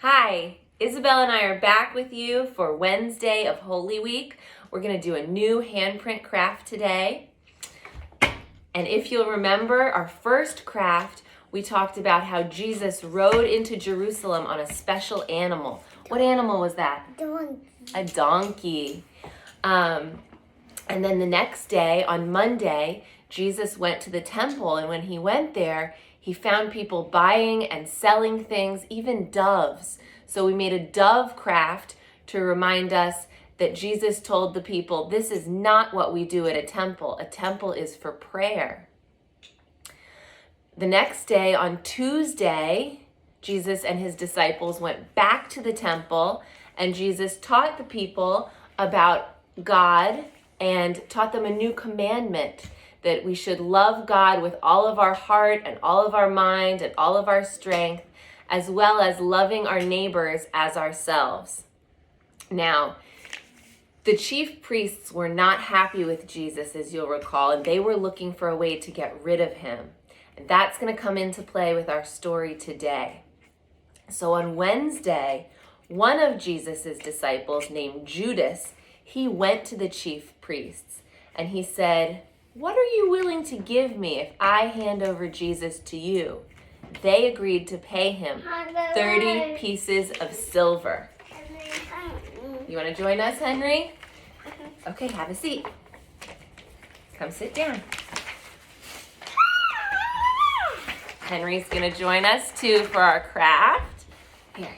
Hi, Isabelle and I are back with you for Wednesday of Holy Week. We're going to do a new handprint craft today. And if you'll remember our first craft, we talked about how Jesus rode into Jerusalem on a special animal. What animal was that? Donkey. A donkey. And then the next day, on Monday, Jesus went to the temple, and when he went there, he found people buying and selling things, even doves. So we made a dove craft to remind us that Jesus told the people, this is not what we do at a temple. A temple is for prayer. The next day, on Tuesday, Jesus and his disciples went back to the temple, and Jesus taught the people about God and taught them a new commandment, that we should love God with all of our heart and all of our mind and all of our strength, as well as loving our neighbors as ourselves. Now, the chief priests were not happy with Jesus, as you'll recall, and they were looking for a way to get rid of him. And that's going to come into play with our story today. So on Wednesday, one of Jesus's disciples named Judas, he went to the chief priests and he said, "What are you willing to give me if I hand over Jesus to you?" They agreed to pay him 30 pieces of silver. You want to join us, Henry? Okay, have a seat. Come sit down. Henry's going to join us too for our craft. Here.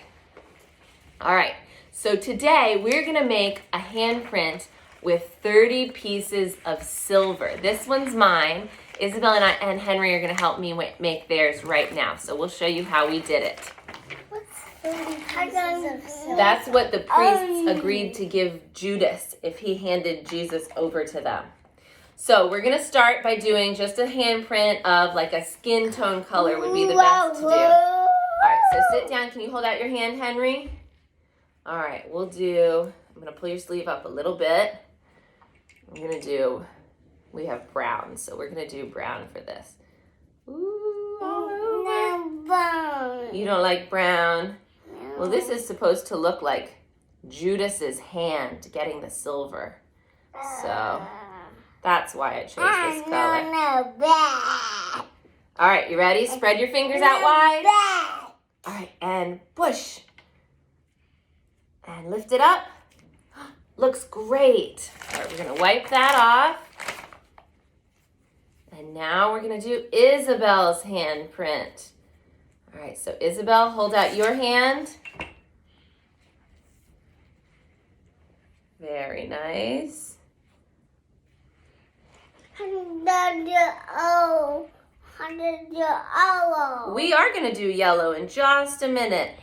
All right, so today we're going to make a handprint with 30 pieces of silver. This one's mine. Isabelle and Henry are going to help me make theirs right now. So we'll show you how we did it. What's 30 pieces of silver? That's what the priests agreed to give Judas if he handed Jesus over to them. So we're going to start by doing just a handprint of like a skin tone color would be the best to do. All right, so sit down. Can you hold out your hand, Henry? All right, I'm going to pull your sleeve up a little bit. We have brown, so we're going to do brown for this. Ooh, all over. No brown. You don't like brown? No. Well, this is supposed to look like Judas's hand getting the silver. So that's why I chose this color. No, bad. All right, you ready? Spread your fingers out wide. Bad. All right, and push. And lift it up. Looks great. All right, we're going to wipe that off. And now we're going to do Isabelle's handprint. All right, so Isabelle, hold out your hand. Very nice. We are going to do yellow in just a minute.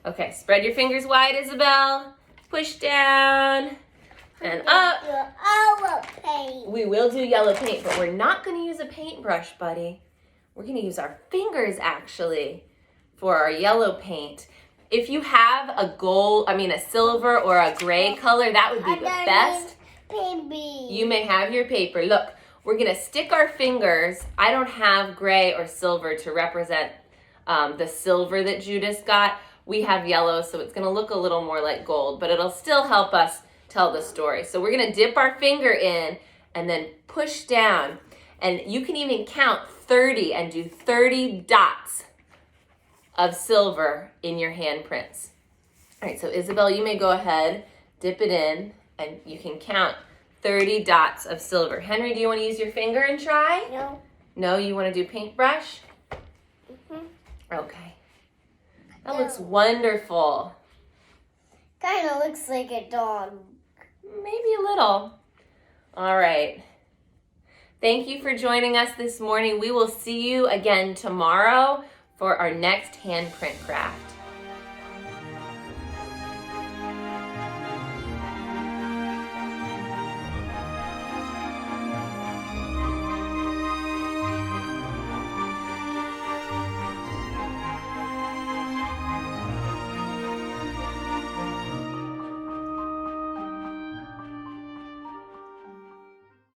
Okay, spread your fingers wide, Isabelle. Push down and up. We will do yellow paint, but we're not going to use a paintbrush, buddy. We're going to use our fingers, actually, for our yellow paint. If you have a silver or a gray color, that would be the best. You may have your paper. Look, we're going to stick our fingers. I don't have gray or silver to represent the silver that Judas got. We have yellow, so it's going to look a little more like gold, but it'll still help us tell the story. So we're going to dip our finger in and then push down. And you can even count 30 and do 30 dots of silver in your handprints. All right, so Isabelle, you may go ahead, dip it in, and you can count 30 dots of silver. Henry, do you want to use your finger and try? No. No, you want to do paintbrush? Okay. That looks wonderful. Kind of looks like a dog. Maybe a little. All right. Thank you for joining us this morning. We will see you again tomorrow for our next handprint craft.